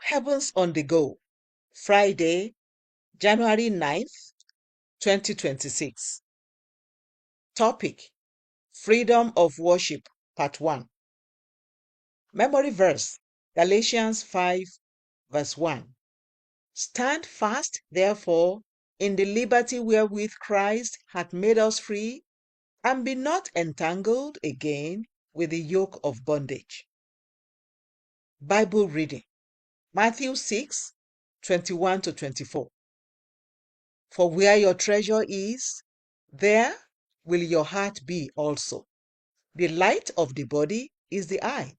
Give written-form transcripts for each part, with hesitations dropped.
Heavens on the Go, Friday, January 9th, 2026. Topic: Freedom of Worship, Part 1. Memory verse: Galatians 5, verse 1. Stand fast, therefore, in the liberty wherewith Christ hath made us free, and be not entangled again with the yoke of bondage. Bible reading: Matthew 6, 21 to 24. For where your treasure is, there will your heart be also. The light of the body is the eye.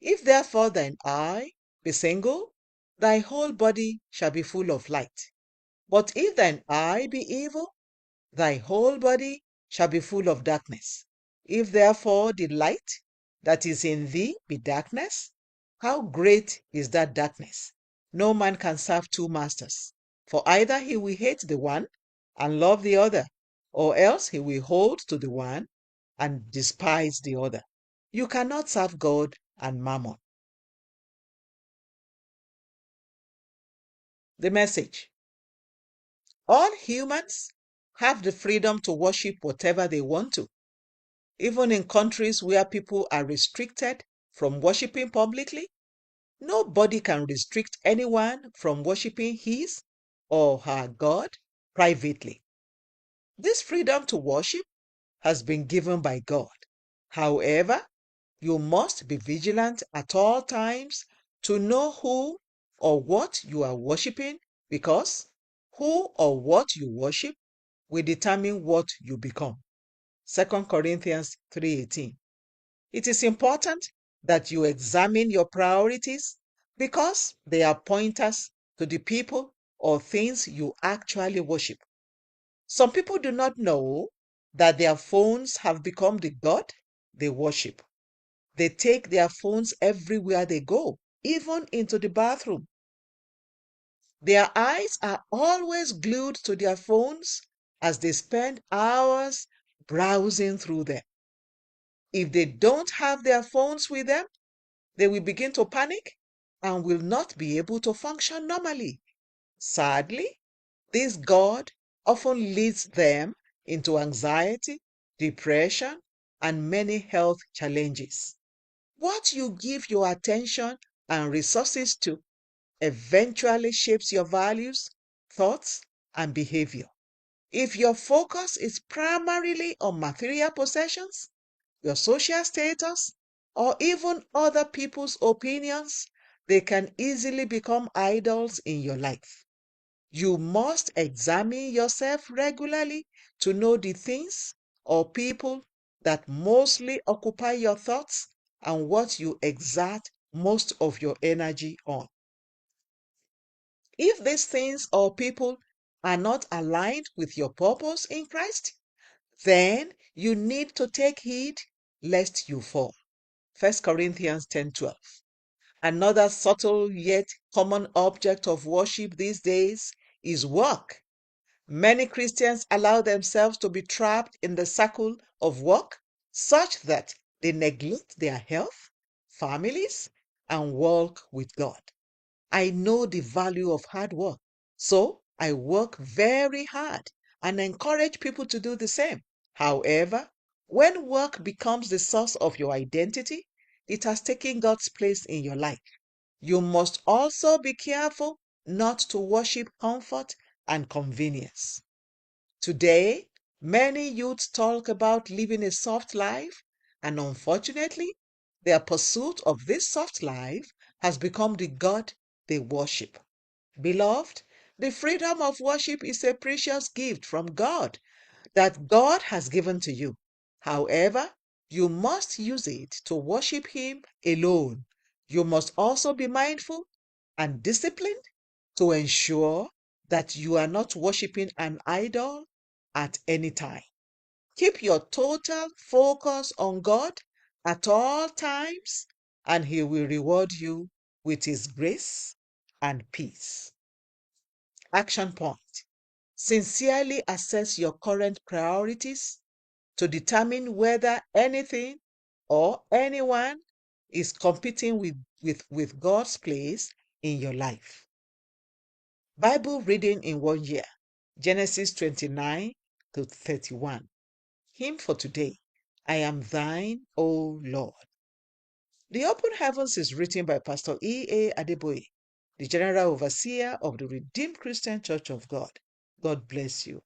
If therefore thine eye be single, thy whole body shall be full of light. But if thine eye be evil, thy whole body shall be full of darkness. If therefore the light that is in thee be darkness, how great is that darkness! No man can serve two masters, for either he will hate the one and love the other, or else he will hold to the one and despise the other. You cannot serve God and mammon. The message: all humans have the freedom to worship whatever they want to. Even in countries where people are restricted from worshiping publicly, nobody can restrict anyone from worshiping his or her God privately. This freedom to worship has been given by God. However, you must be vigilant at all times to know who or what you are worshiping, because who or what you worship will determine what you become. 2 Corinthians 3:18. It is important that you examine your priorities, because they are pointers to the people or things you actually worship. Some people do not know that their phones have become the God they worship. They take their phones everywhere they go, even into the bathroom. Their eyes are always glued to their phones as they spend hours browsing through them. If they don't have their phones with them, they will begin to panic and will not be able to function normally. Sadly, this God often leads them into anxiety, depression, and many health challenges. What you give your attention and resources to eventually shapes your values, thoughts, and behavior. If your focus is primarily on material possessions, your social status, or even other people's opinions, they can easily become idols in your life. You must examine yourself regularly to know the things or people that mostly occupy your thoughts and what you exert most of your energy on. If these things or people are not aligned with your purpose in Christ, then you need to take heed lest you fall. 1 Corinthians 10:12. Another subtle yet common object of worship these days is work. Many Christians allow themselves to be trapped in the circle of work such that they neglect their health, families, and walk with God. I know the value of hard work, so I work very hard and encourage people to do the same. However, when work becomes the source of your identity, it has taken God's place in your life. You must also be careful not to worship comfort and convenience. Today, many youths talk about living a soft life, and unfortunately, their pursuit of this soft life has become the God they worship. Beloved, the freedom of worship is a precious gift from God that God has given to you. However, you must use it to worship Him alone. You must also be mindful and disciplined to ensure that you are not worshiping an idol at any time. Keep your total focus on God at all times, and He will reward you with His grace and peace. Action point: sincerely assess your current priorities to determine whether anything or anyone is competing with God's place in your life. Bible reading in 1 year, Genesis 29 to 31. Hymn for today, I am thine, O Lord. The Open Heavens is written by Pastor E.A. Adeboye, the General Overseer of the Redeemed Christian Church of God. God bless you.